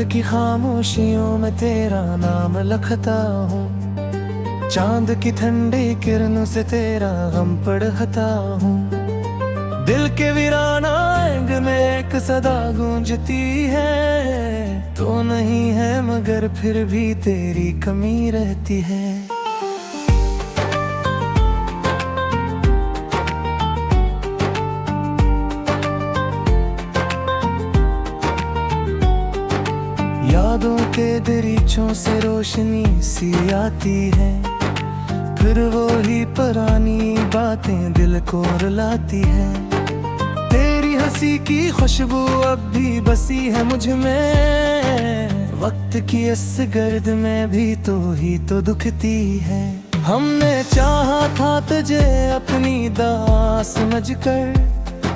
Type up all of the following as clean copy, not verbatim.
रात की खामोशियों में तेरा नाम लिखता हूँ, चांद की ठंडी किरणों से तेरा गम पढ़ता हूँ। दिल के वीराना आंग में एक सदा गूंजती है, तो नहीं है मगर फिर भी तेरी कमी रहती है। यादों के दरीचों से रोशनी सी आती है, फिर वो ही पुरानी बातें दिल को रुलाती है। तेरी हंसी की खुशबू अब भी बसी है मुझ में, वक्त की इस गर्द में भी तो ही तो दुखती है। हमने चाहा था तुझे अपनी दास समझकर,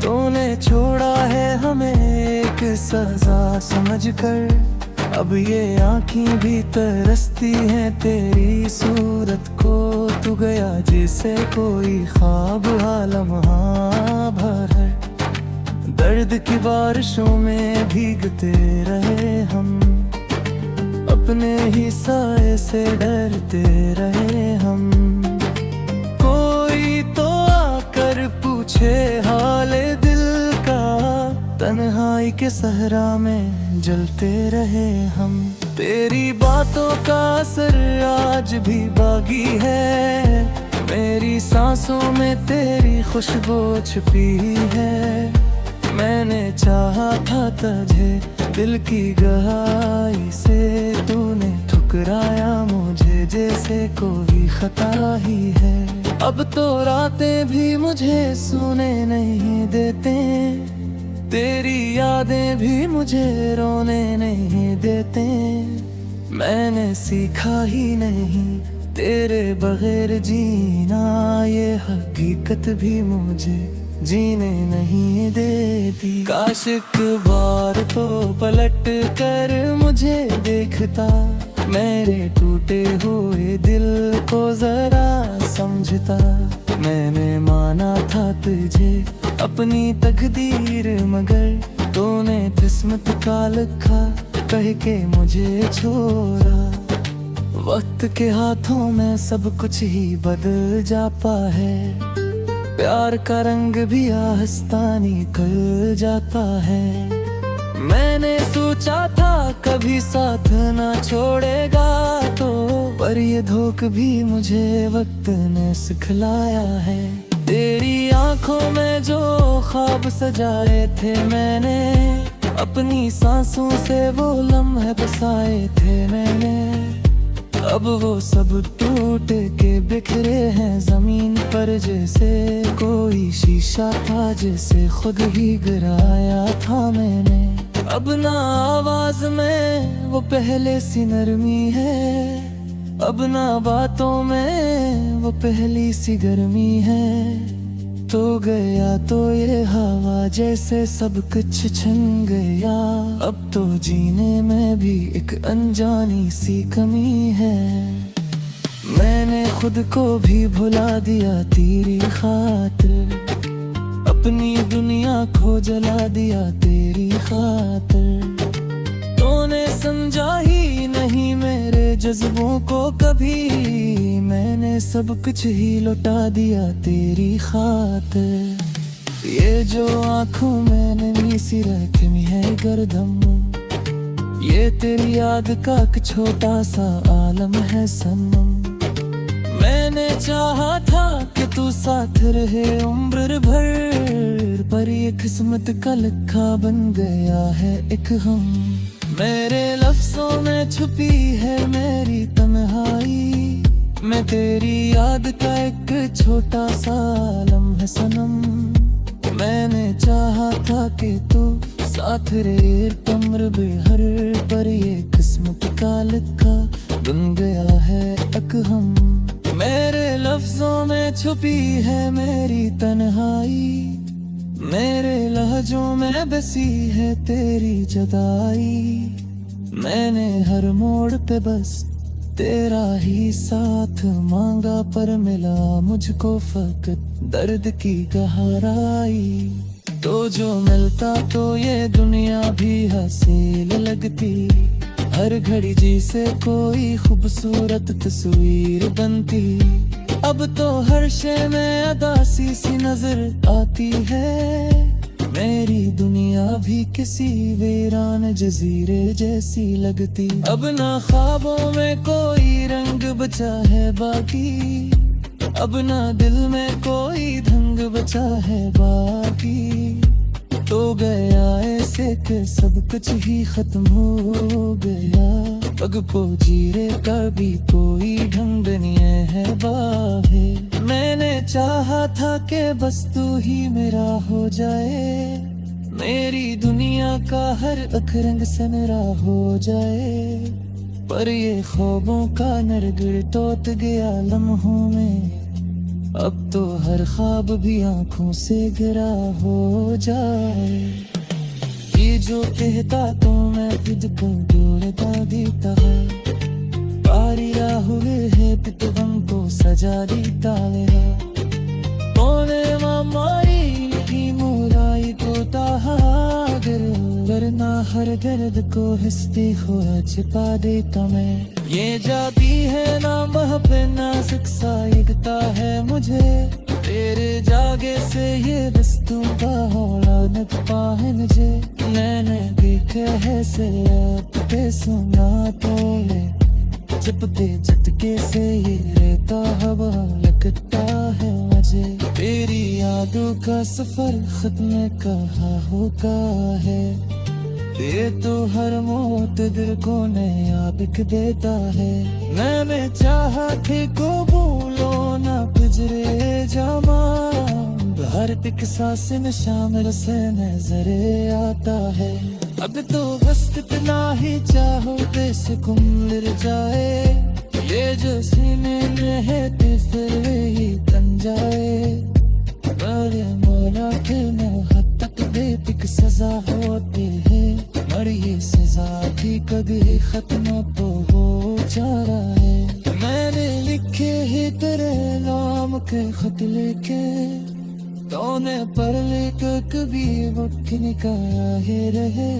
तूने छोड़ा है हमें एक सजा समझकर। अब ये आँखें भी तरसती हैं तेरी सूरत को, तू गया जैसे कोई ख्वाब आलम भर। दर्द की बारिशों में भीगते रहे हम, अपने ही साए से डरते रहे हम। कोई तो आकर पूछे हाले दिल का, तन्हाई के सहरा में जलते रहे हम। तेरी बातों का असर आज भी बागी है, मेरी सांसों में तेरी खुशबू छुपी है। मैंने चाहा था तुझे दिल की गहराई से, तूने ठुकराया मुझे जैसे कोई खता ही है। अब तो रातें भी मुझे सोने नहीं देते, तेरी यादें भी मुझे रोने नहीं देते। मैंने सीखा ही नहीं तेरे बगैर जीना, ये हकीकत भी मुझे जीने नहीं देती। काश एक बार तो पलट कर मुझे देखता, मेरे टूटे हुए दिल को जरा समझता। मैंने माना था तुझे अपनी तकदीर, मगर तूने किस्मत का लिखा कह के मुझे छोड़ा। वक्त के हाथों में सब कुछ ही बदल जाता है, प्यार का रंग भी आहिस्ता निकल जाता है। मैंने सोचा था कभी साथ ना छोड़ेगा तो, पर ये धोख भी मुझे वक्त ने सिखलाया है। तेरी आंखों में जो ख्वाब सजाए थे मैंने, अपनी सांसों से वो लम्हे बसाए थे मैंने। अब वो सब टूट के बिखरे हैं जमीन पर, जैसे कोई शीशा था जिसे खुद ही गिराया था मैंने। अब ना आवाज में वो पहले सी नरमी है, अब ना बातों में वो पहली सी गर्मी है। तो गया तो ये हवा जैसे सब कुछ छिन गया, अब तो जीने में भी एक अनजानी सी कमी है। मैंने खुद को भी भुला दिया तेरी खातिर, अपनी दुनिया को जला दिया तेरी खातिर। तूने समझा ही नहीं मेरे जज्बों को कभी, मैंने सब कुछ ही लुटा दिया तेरी खातिर। ये जो आँखों में नमी सी रखी है गर्दम, ये तेरी याद का एक छोटा सा आलम है सनम। मैंने चाहा था कि तू साथ रहे उम्र भर, पर ये किस्मत का लिखा बन गया है एक हम। मेरे लफ्जों में छुपी है मेरी तन्हाई, मैं तेरी याद का एक छोटा सा लम्हा सनम। मैंने चाहा था कि तू साथ रहे उम्र भर, पर ये किस्मत का लिखा बन गया है एक हम। मेरे लफ्जों में छुपी है मेरी तन्हाई, मेरे लहजों में बसी है तेरी जुदाई। मैंने हर मोड़ पे बस तेरा ही साथ मांगा, पर मिला मुझको फकत दर्द की गहराई। तो जो मिलता तो ये दुनिया भी हसीन लगती। हर घड़ी जी से कोई खूबसूरत तस्वीर बनती। अब तो हर शय में अदासी सी नजर आती है। मेरी दुनिया भी किसी वीरान जजीरे जैसी लगती। अब ना ख्वाबों में कोई रंग बचा है बाकी। अब ना दिल में कोई ढंग बचा है बाकी। तो गया ऐसे कि सब कुछ ही खत्म हो गया। पग पोजीरे का भी कोई ढंग नहीं है बाहे। मैंने चाहा था कि बस तू ही मेरा हो जाए। मेरी दुनिया का हर अखरंग सनरा हो जाए। पर ये ख्वाबों का नरगिर तोत गया लम्हों में। अब तो हर ख्वाब भी आंखों से गिरा हो जाए। ये जो कहता तो मैं खुद को जोड़ता देता है। पारी राहुए है पितवम को सजा देता लेगा। तोने मामारी की मुराई तो ताहागर। वरना हर दर्द को हंसते हुआ छिपा देता मैं। ये जाती है ना मह पे नाजुक सा एकता है मुझे। तेरे जागे से ये दस्तों का हौला नकपा है मुझे। मैंने देखे है से आपके सुना तो ले। चिपके झटके से ये रहता हवा लगता है मुझे। तेरी यादों का सफर खत्म कहाँ होता है। ये तो हर मौत दिल को नया बिक देता है। मैंने चाहा थे को भूलो ना पिजरे जामा। हर एक सांस में शामिल से नजरे आता है। अब तो बस इतना ही चाहो सुकून मिल जाए। ये जो सीने में है फिर ही तन जाए। पर मौला के हद तक बेतिक सजा होती है। और ये सजा भी कभी खत्म तो हो जा रहा है। मैंने लिखे ही तेरे नाम के खत लिखे। तूने पढ़ लेकर कभी वक्त निकाला ही रहे।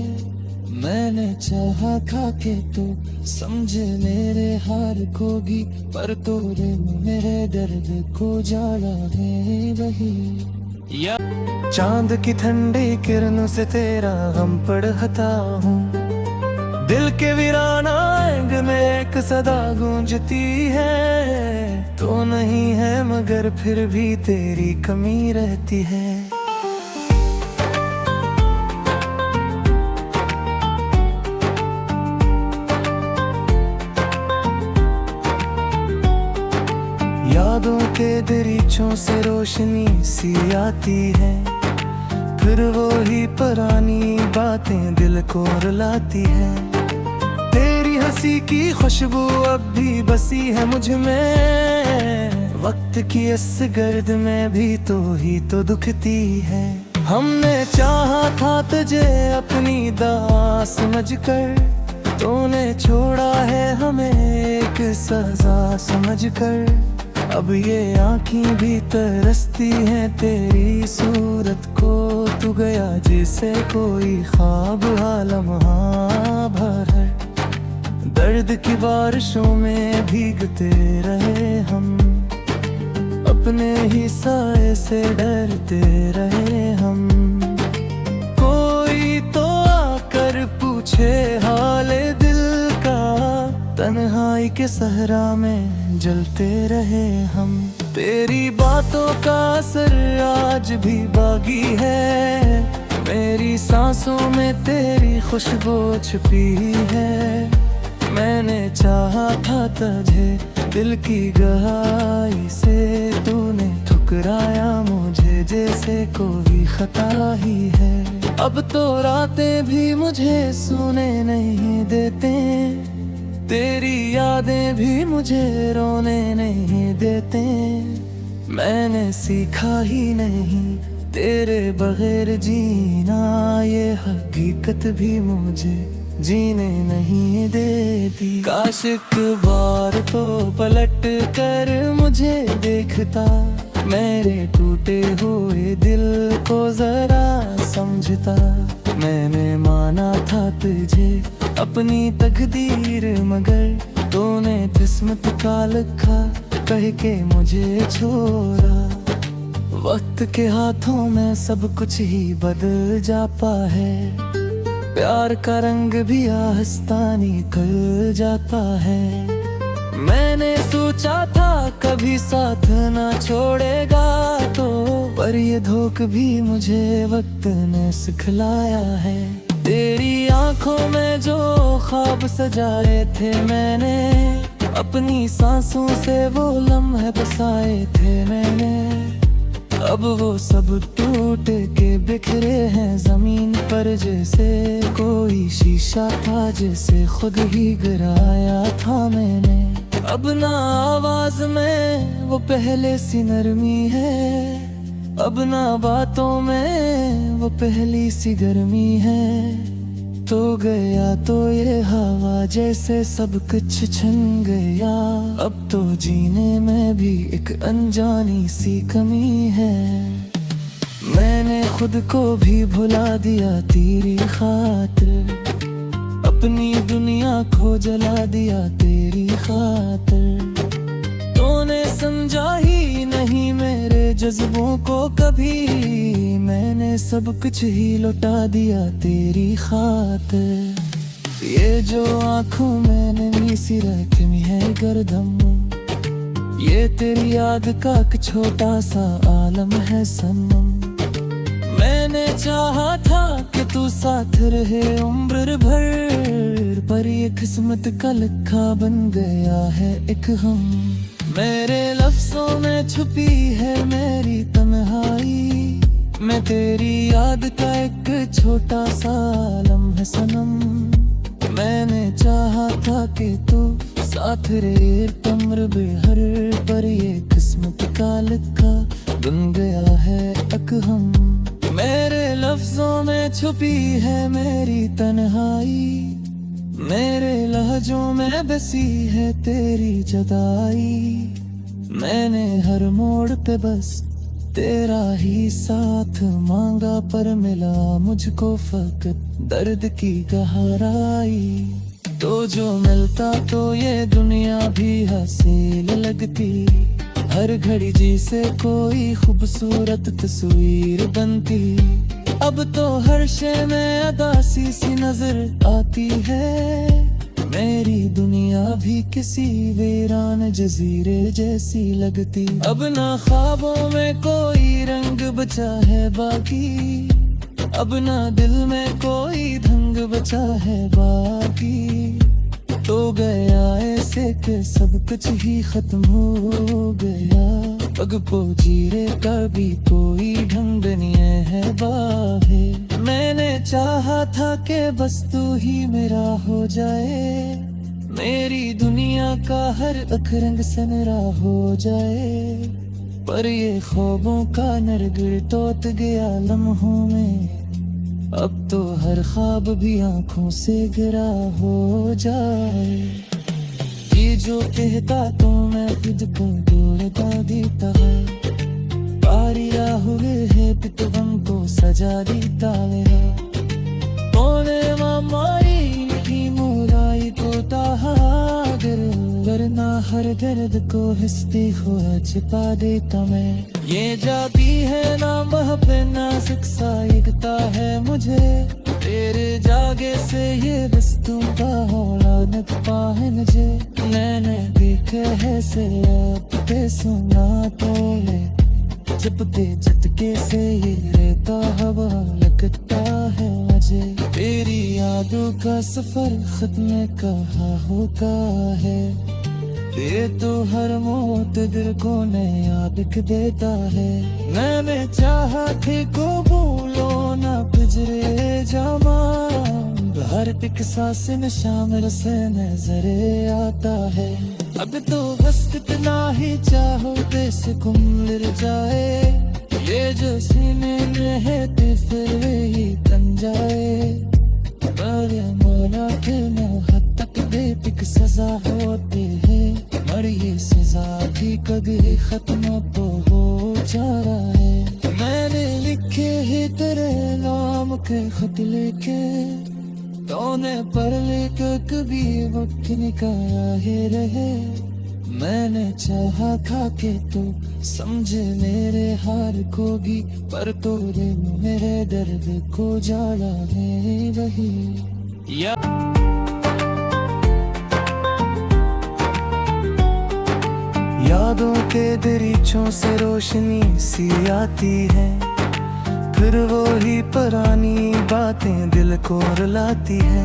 मैंने चाहा था कि तू समझे मेरे हार को भी। पर तूने मेरे दर्द को जाला है वही। चांद की ठंडी किरणों से तेरा गम पढ़ता हूँ। दिल के वीराना अंग में एक सदा गूंजती है। तो नहीं है मगर फिर भी तेरी कमी रहती है। यादों के दरीचों से रोशनी सी आती है। फिर वो ही पुरानी बातें दिल को रुलाती है। तेरी हंसी की खुशबू अब भी बसी है मुझ में। वक्त की इस गर्द में भी तो ही तो दुखती है। हमने चाहा था तुझे अपनी दास समझकर। तूने छोड़ा है हमें एक सजा समझकर। अब ये आँखें भी तरसती हैं तेरी सूरत को। तू गया जिसे कोई ख्वाब लम्हा भर। दर्द की बारिशों में भीगते रहे हम। अपने ही साए से डरते रहे हम। कोई तो आकर पूछे हाले दिल का। तन्हाई के सहरा में जलते रहे हम। तेरी बातों का असर आज भी बागी है। मेरी सांसों में तेरी खुशबू छुपी है। मैंने चाहा था तुझे दिल की गहराई से। तूने ठुकराया मुझे जैसे कोई खता ही है। अब तो रातें भी मुझे सोने नहीं देते। तेरी यादें भी मुझे रोने नहीं देते। मैंने सीखा ही नहीं तेरे बगैर जीना। ये हकीकत भी मुझे जीने नहीं देती। काश एक बार तो पलट कर मुझे देखता। मेरे टूटे हुए दिल को जरा समझता। मैंने माना था तुझे अपनी तकदीर, मगर तूने किस्मत का लिखा कह के मुझे छोड़ा। वक्त के हाथों में सब कुछ ही बदल जाता है, प्यार का रंग भी आहिस्ता निकल जाता है। मैंने सोचा था कभी साथ ना छोड़ेगा तो, पर ये धोखा भी मुझे वक्त ने सिखलाया है। तेरी आंखों में जो ख्वाब सजाए थे मैंने, अपनी सांसों से वो लम्हे बसाए थे मैंने, अब वो सब टूट के बिखरे हैं जमीन पर, जैसे कोई शीशा था जिसे खुद ही गिराया था मैंने। अब ना आवाज में वो पहले सी नरमी है, अब ना बातों में वो पहली सी गर्मी है। तो गया तो ये हवा जैसे सब कुछ छिन गया, अब तो जीने में भी एक अनजानी सी कमी है। मैंने खुद को भी भुला दिया तेरी खातिर, अपनी दुनिया को जला दिया तेरी खातिर। तूने समझा ही नहीं मेरे जज्बों को कभी, मैंने सब कुछ ही लुटा दिया तेरी खातिर। ये जो आँखों में नमी सी रखी है गर्दम, ये तेरी याद का एक छोटा सा आलम है सनम। मैंने चाहा था कि तू साथ रहे उम्र भर, पर ये किस्मत का लिखा बन गया है एक हम। मेरे लफ्जों में छुपी है मेरी तन्हाई, मैं तेरी याद का एक छोटा सा लम्हा सनम। मैंने चाहा था कि तू साथ रहे उम्र भर, पर ये किस्मत का लिखा बन गया है एक हम। मेरे लफ्जों में छुपी है मेरी तन्हाई, मेरे लहजों में बसी है तेरी जुदाई। मैंने हर मोड़ पे बस तेरा ही साथ मांगा, पर मिला मुझको फकत दर्द की गहराई। तो जो मिलता तो ये दुनिया भी हसीन लगती, हर घड़ी जी से कोई खूबसूरत तस्वीर बनती। अब तो हर शय में अदासी सी नजर आती है, मेरी दुनिया भी किसी वीरान जजीरे जैसी लगती। अब ना ख्वाबों में कोई रंग बचा है बाकी, अब ना दिल में कोई ढंग बचा है बाकी। तो गया ऐसे कि सब कुछ ही खत्म हो गया, पग पोजीरे का भी कोई ढंग नहीं है बाहे। मैंने चाहा था कि बस तू ही मेरा हो जाए, मेरी दुनिया का हर एक रंग सनरा हो जाए। पर ये ख्वाबों का नरगिर तोत गया लम्हों में, अब तो हर ख्वाब भी आंखों से गिरा हो जाए। ये जो कहता तो मैं खुद को जोड़ता देता है, पारी राहुए है पितवम को सजा देता है। कोने मामाई की मुराई को ताहागर, वरना हर दर्द को हंसती हुआ छिपा देता मैं। ये जाती है ना महबे नाजुक सा एकता है मुझे, तेरे जागे से ये वस्तु का होला नकपा है मुझे। मैंने देखे है से आपके सुना तो ले, चिपके झटके से ये रहता हवा लगता है मुझे। तेरी यादों का सफर खत्म कहाँ होता है, ये तो हर मौत दिल को नया दिख देता है। मैंने चाहा थे को भूलो ना पिजरे जामा, हर एक सांस में शामिल से नजरे आता है। अब तो बस इतना ही चाहो बेसुकुन मिल जाए, ये जो सीने में है तो फिर वही तन जाए। पर मौला के हद तक बेतिक सजा होती है, मर पर ये सजा भी कभी खत्म तो हो जा रहा है। मैंने लिखे ही तेरे नाम के खत लेके, तूने पढ़ लेकर कभी वक्त निकाला ही रहे। मैंने चाहा था कि तू समझे मेरे हार को भी, पर तूने मेरे दर्द को जाला है वही। यादों के दरीचों से रोशनी सी आती है, फिर वो ही पुरानी बातें दिल को रुलाती है।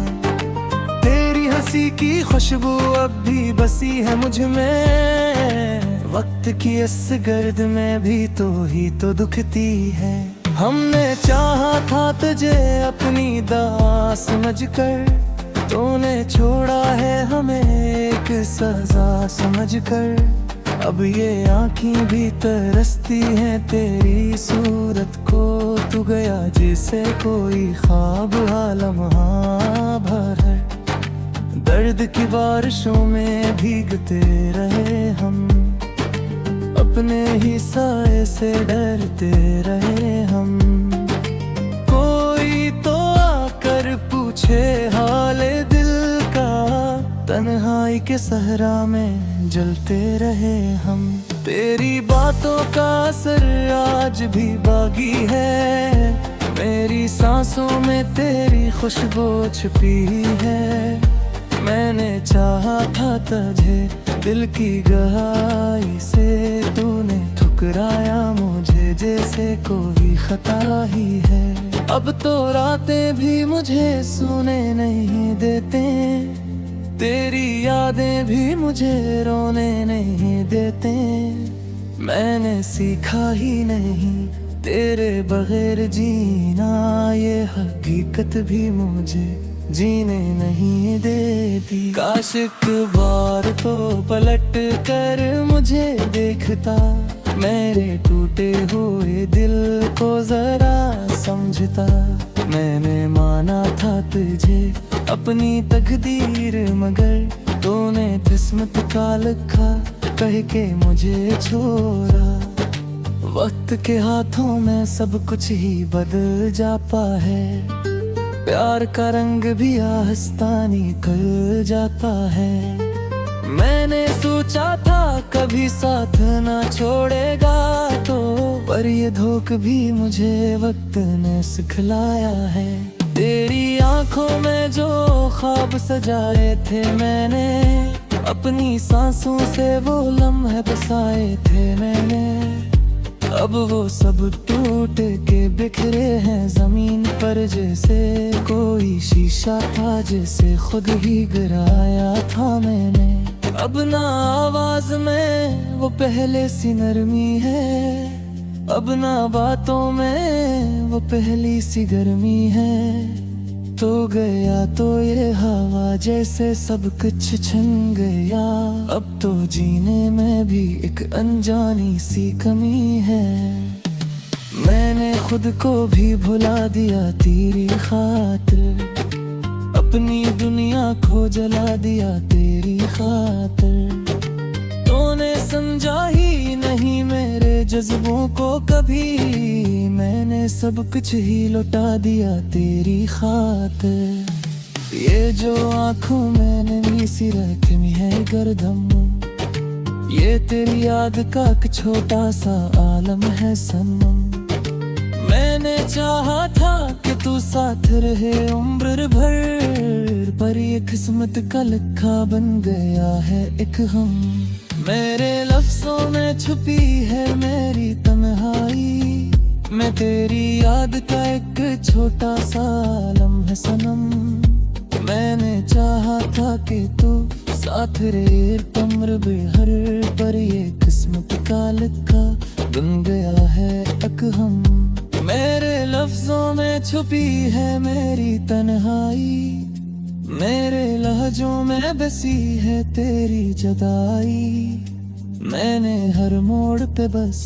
तेरी हंसी की खुशबू अब भी बसी है मुझ में, वक्त की इस गर्द में भी तो ही तो दुखती है। हमने चाहा था तुझे अपनी दास समझकर, तूने छोड़ा है हमें एक सजा समझकर। अब ये आँखें भी तरसती हैं तेरी सूरत को, तू गया जैसे कोई ख्वाब लम्हा भर। दर्द की बारिशों में भीगते रहे हम, अपने ही साए से डरते रहे हम। कोई तो आकर पूछे हाले दिल का, तन्हाई के सहरा में जलते रहे हम। तेरी बातों का असर आज भी बाकी है, मेरी सांसों में तेरी खुशबू छुपी है। मैंने चाहा था तुझे दिल की गहराई से, तूने ठुकराया मुझे जैसे कोई खता ही है। अब तो रातें भी मुझे सोने नहीं देते, तेरी यादें भी मुझे रोने नहीं देते। मैंने सीखा ही नहीं तेरे बगैर जीना, ये हकीकत भी मुझे जीने नहीं देती। काश एक बार तो पलट कर मुझे देखता, मेरे टूटे हुए दिल को जरा समझता। मैंने माना था तुझे अपनी तकदीर, मगर तूने किस्मत का लिखा कह के मुझे छोड़ा। वक्त के हाथों में सब कुछ ही बदल जाता है, प्यार का रंग भी आहिस्ता निकल जाता है। मैंने सोचा था कभी साथ ना छोड़ेगा तो, पर ये धोख भी मुझे वक्त ने सिखलाया है। तेरी आंखों में जो ख्वाब सजाए थे मैंने, अपनी सांसों से वो लम्हे बसाए थे मैंने। अब वो सब टूट के बिखरे हैं जमीन पर, जैसे कोई शीशा था जिसे खुद ही गिराया था मैंने। अब ना आवाज में वो पहले सी नरमी है, अब ना बातों में वो पहली सी गर्मी है। तो गया तो ये हवा जैसे सब कुछ छन गया, अब तो जीने में भी एक अनजानी सी कमी है। मैंने खुद को भी भुला दिया तेरी खातिर, अपनी दुनिया को जला दिया तेरी खातिर। तूने समझा ही नहीं मेरे जज्बों को कभी, मैंने सब कुछ ही लुटा दिया तेरी खातिर। ये जो आँखों में नमी सी रखी है गर्दम, ये तेरी याद का एक छोटा सा आलम है सनम। मैंने चाहा था कि तू साथ रहे उम्र भर, पर ये किस्मत का लिखा बन गया है एक हम। मेरे लफ्जों में छुपी है मेरी तन्हाई, मैं तेरी याद का एक छोटा सा लम्हा सनम। मैंने चाहा था कि तू साथ रहे उम्र भर, पर ये किस्मत का लिखा बन गया है एक हम। मेरे लफ्जों में छुपी है मेरी तन्हाई, मेरे लहजों में बसी है तेरी जुदाई। मैंने हर मोड़ पे बस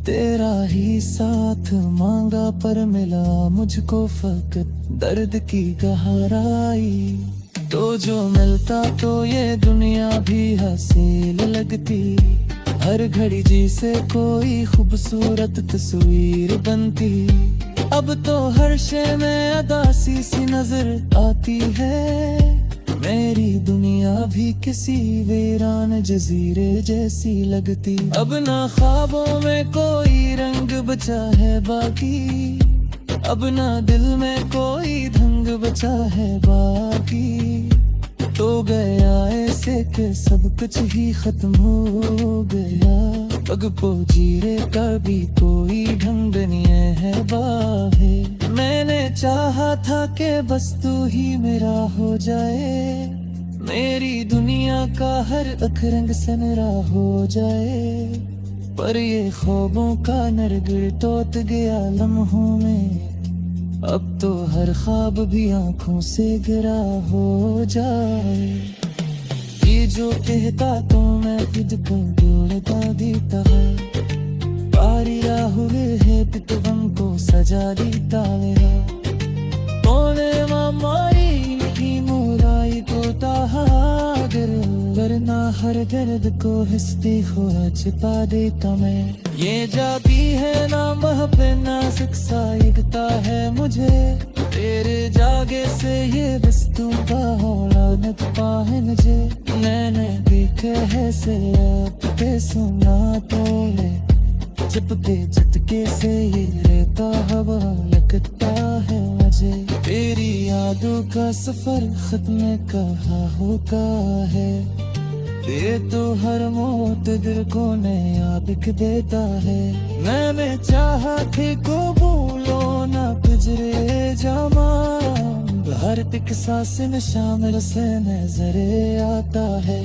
तेरा ही साथ मांगा, पर मिला मुझको फकत दर्द की गहराई। तो जो मिलता तो ये दुनिया भी हसीन लगती। हर घड़ी जी से कोई खूबसूरत तस्वीर बनती। अब तो हर शय में अदासी सी नजर आती है। मेरी दुनिया भी किसी वीरान जजीरे जैसी लगती। अब ना ख्वाबों में कोई रंग बचा है बाकी। अब ना दिल में कोई ढंग बचा है बाकी। तो गया ऐसे कि सब कुछ ही खत्म हो गया। पग पोजीरे का भी कोई ढंग नहीं है बाहे। मैंने चाहा था कि बस तू ही मेरा हो जाए। मेरी दुनिया का हर अखरंग सनरा हो जाए। पर ये ख्वाबों का नरगिर तोत गया लम्हों में। अब तो हर ख्वाब भी आंखों से गिरा हो जाए। ये जो कहता तो मैं खुद को जोड़ता देता है। पारी राहुल है पितवम को सजा देता मेरा। तोने मामारी की मुराई को ताहागर। वरना हर दर्द को हंसती हुआ छिपा देता मैं। ये जाती है ना महबे नाजुक सा एकता है मुझे। तेरे जागे से ये बस तुम औलाद पाए मुझे। मैंने देखे है से आपके सुना तो ले। चिपके झटके से ये रहता हवा लगता है मुझे। तेरी यादों का सफर खत्म कहाँ होता है। ये तो हर मौत दिल को नया बिक देता है। मैंने चाहा थे को भूलो ना पिजरे जामा। हर एक सांस में शामिल से नजरे आता है।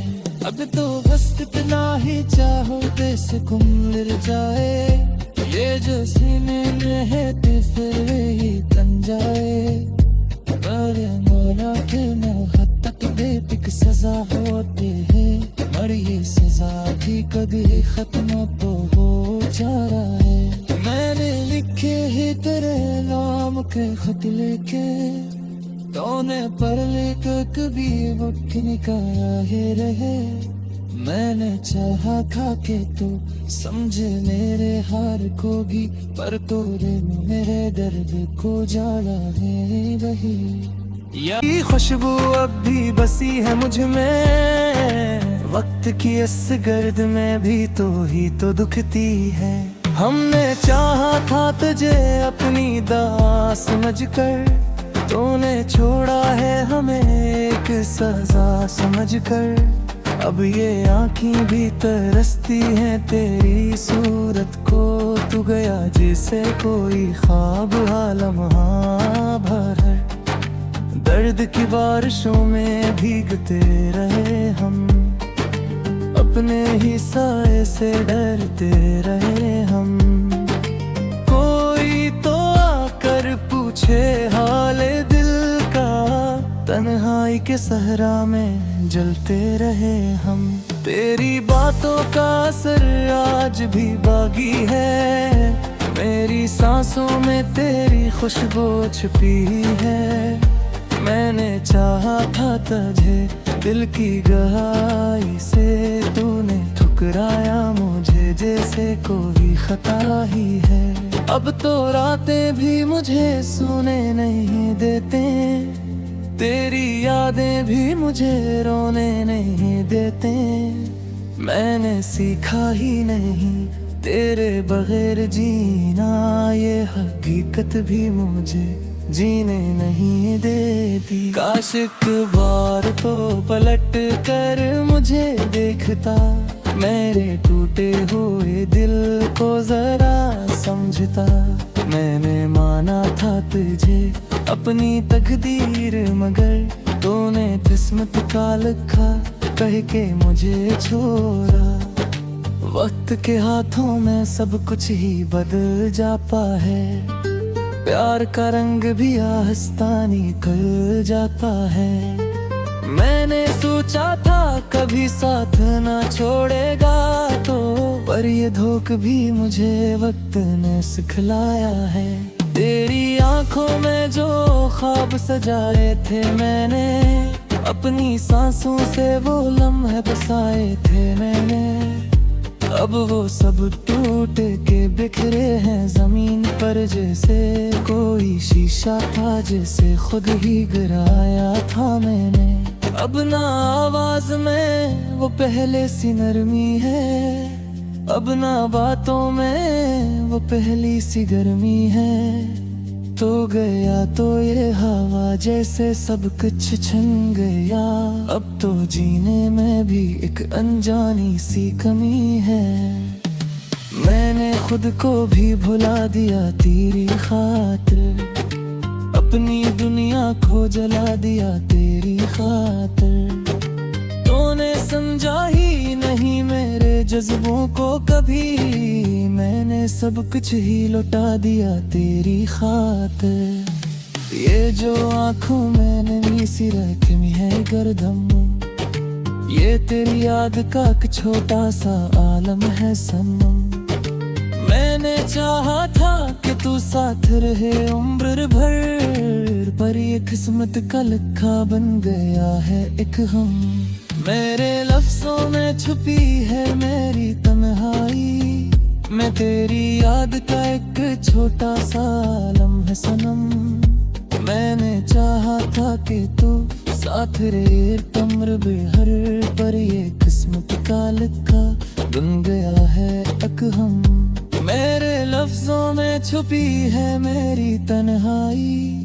अब तो बस इतना ही चाहो देश गुम मिल जाए। ये जो सीने में है फिर ही तन जाए। पर मौला के हद तक बेतिक सजा होती है। और ये सजा भी कभी खत्म तो हो जा रहा है। मैंने लिखे ही तेरे नाम के खत लेके। तूने पर लेकर कभी वक्त निकाया है रहे। मैंने चाहा था कि तू समझे मेरे हार को भी। पर तूने मेरे दर्द को जाना है वही। ये खुशबू अब भी बसी है मुझ में। वक्त की इस गर्द में भी तो ही तो दुखती है। हमने चाहा था तुझे अपनी दास समझकर। तूने छोड़ा है हमें एक सजा समझकर। अब ये आँखें भी तरसती हैं तेरी सूरत को। तू गया जैसे कोई ख्वाब लम्हा भर। दर्द की बारिशों में भीगते रहे हम। अपने ही साए से डरते रहे हम। कोई तो आकर पूछे हाले दिल का। तन्हाई के सहरा में जलते रहे हम। तेरी बातों का असर आज भी बागी है। मेरी सांसों में तेरी खुशबू छुपी है। मैंने चाहा था तुझे दिल की गहराई से। तूने ठुकराया मुझे जैसे कोई खता ही है। अब तो रातें भी मुझे सोने नहीं देते। तेरी यादें भी मुझे रोने नहीं देते। मैंने सीखा ही नहीं तेरे बगैर जीना। ये हकीकत भी मुझे जीने नहीं देती। काश एक बार तो पलट कर मुझे देखता। मेरे टूटे हुए दिल को जरा समझता। मैंने माना था तुझे अपनी तकदीर मगर तूने किस्मत का लिखा कह के मुझे छोड़ा। वक्त के हाथों में सब कुछ ही बदल जाता है। प्यार का रंग भी आहिस्ता निकल जाता है। मैंने सोचा था कभी साथ ना छोड़ेगा तो। पर ये धोख भी मुझे वक्त ने सिखलाया है। तेरी आंखों में जो ख्वाब सजाए थे मैंने अपनी सांसों से वो लम्हे बसाए थे मैंने, अब वो सब टूट के बिखरे हैं जमीन पर, जैसे कोई शीशा था जिसे खुद ही गिराया था मैंने। अब ना आवाज में वो पहले सी नरमी है, अब ना बातों में वो पहली सी गर्मी है। तो गया तो ये हवा जैसे सब कुछ छिन गया, अब तो जीने में भी एक अनजानी सी कमी है। मैंने खुद को भी भुला दिया तेरी खातिर, अपनी दुनिया को जला दिया तेरी खातिर। तूने समझा ही नहीं मेरे जज्बों को कभी, मैंने सब कुछ ही लुटा दिया तेरी खातिर। ये जो आँखों में नमी सी रखी है गर्दम, ये तेरी याद का एक छोटा सा आलम है सनम। मैंने चाहा था कि तू साथ रहे उम्र भर, पर ये किस्मत का लिखा बन गया है एक हम। मेरे लफ्जों में छुपी है मेरी तन्हाई, मैं तेरी याद का एक छोटा सा लम्हा सनम। मैंने चाहा था कि तू साथ रहे उम्र भर, पर ये किस्मत का लिखा बन गया है एक हम। मेरे लफ्जों में छुपी है मेरी तन्हाई,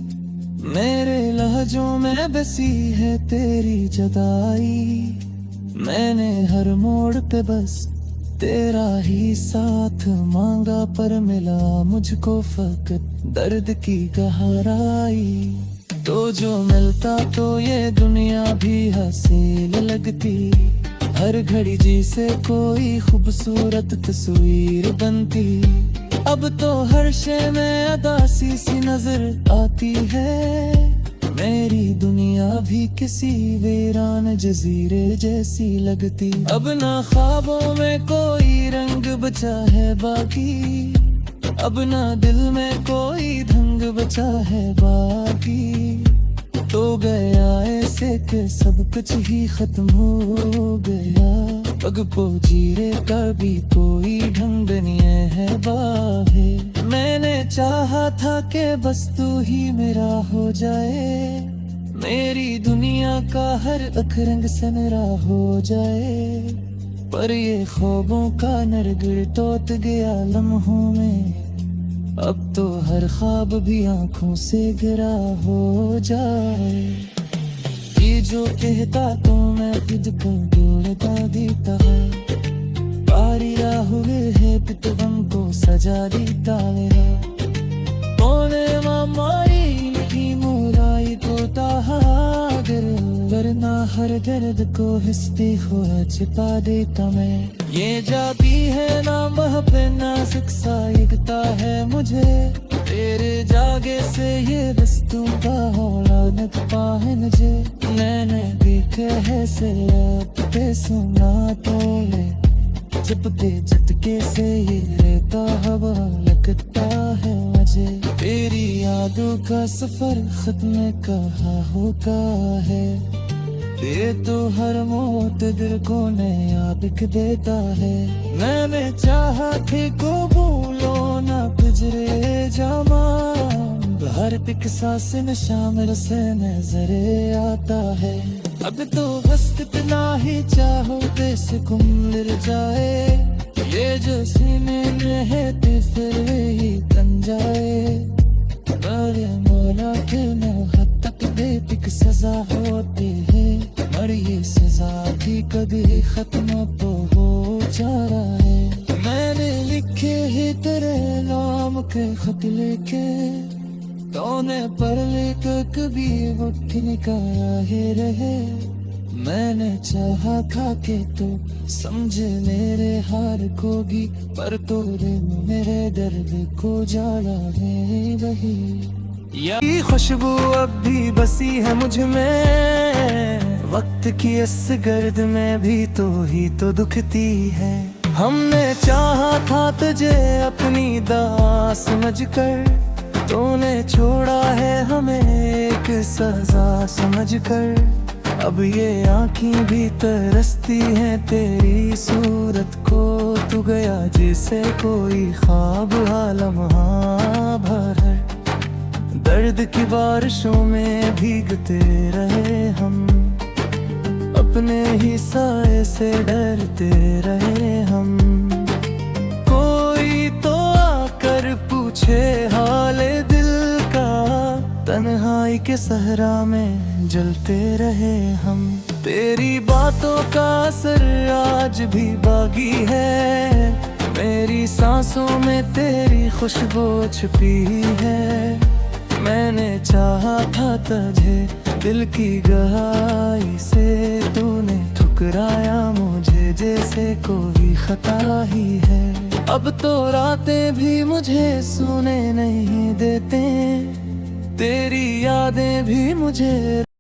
मेरे लहजों में बसी है तेरी जुदाई। मैंने हर मोड़ पे बस तेरा ही साथ मांगा, पर मिला मुझको फकत दर्द की गहराई। तो जो मिलता तो ये दुनिया भी हसीन लगती, हर घड़ी जी से कोई खूबसूरत तस्वीर बनती। अब तो हर शय में अदासी सी नजर आती है, मेरी दुनिया भी किसी वीरान जजीरे जैसी लगती। अब ना ख्वाबों में कोई रंग बचा है बाकी, अब ना दिल में कोई ढंग बचा है बाकी। तो गया ऐसे कि सब कुछ ही खत्म हो गया, पग पोजीरे का भी कोई ढंग नहीं है बाहे। मैंने चाहा था कि बस तू ही मेरा हो जाए, मेरी दुनिया का हर एक रंग सनरा हो जाए। पर ये ख्वाबों का नरगिर तोत गया लम्हों में, अब तो हर ख्वाब भी आंखों से गिरा हो जाए। ये जो कहता तो मैं खुद को जोड़ता देता, पारी राहुए है पितवम को सजा देता मेरा। कोने मामाई की मुराई तो ताहागर, वरना हर दर्द को हंसते हुआ छिपा देता मैं। ये जाती है ना वह पे नाजुक सा यकता है मुझे, तेरे जागे से ये वस्तु का हौला नकपा है मुझे। मैंने देखे है से पे सुना तो ले, चिपके झटके से ये रहता हवा लगता है मुझे। तेरी यादों का सफर खत्म कहाँ होता है, ये तो हर मौत दिल को नया बिक देता है। मैंने चाहा थे को भूलो ना गुजरे जामा, हर पिक सांस में शामिल से नजरे आता है। अब तो बस इतना ही चाहो बेसुकुन मिल जाए, ये जो सीने में है तो फिर ही तन जाए। अरे मौला के हद तक बेपिक सजा होती है, और ये सजा भी कभी खत्म तो हो जा रहा है। मैंने लिखे ही तेरे नाम के खत लेके, तूने पढ़ लेकर कभी वो ठिकाया ही रहे। मैंने चाहा था कि तू समझे मेरे हार को भी, पर तूने मेरे दर्द को जाना है वही। ये खुशबू अब भी बसी है मुझ में, वक्त की इस गर्द में भी तो ही तो दुखती है। हमने चाहा था तुझे अपनी दास समझकर, तूने छोड़ा है हमें एक सजा समझकर। अब ये आँखें भी तरसती हैं तेरी सूरत को। तू गया जैसे कोई ख्वाब आलम भर, दर्द की बारिशों में भीगते रहे हम, अपने ही साए से डरते रहे हम। कोई तो आकर पूछे हाले दिल का, तन्हाई के सहरा में जलते रहे हम। तेरी बातों का असर आज भी बाकी है, मेरी सांसों में तेरी खुशबू छुपी है। मैंने चाहा था तुझे दिल की गहराई से, तूने ठुकराया मुझे जैसे कोई खता ही है। अब तो रातें भी मुझे सोने नहीं देते, तेरी यादें भी मुझे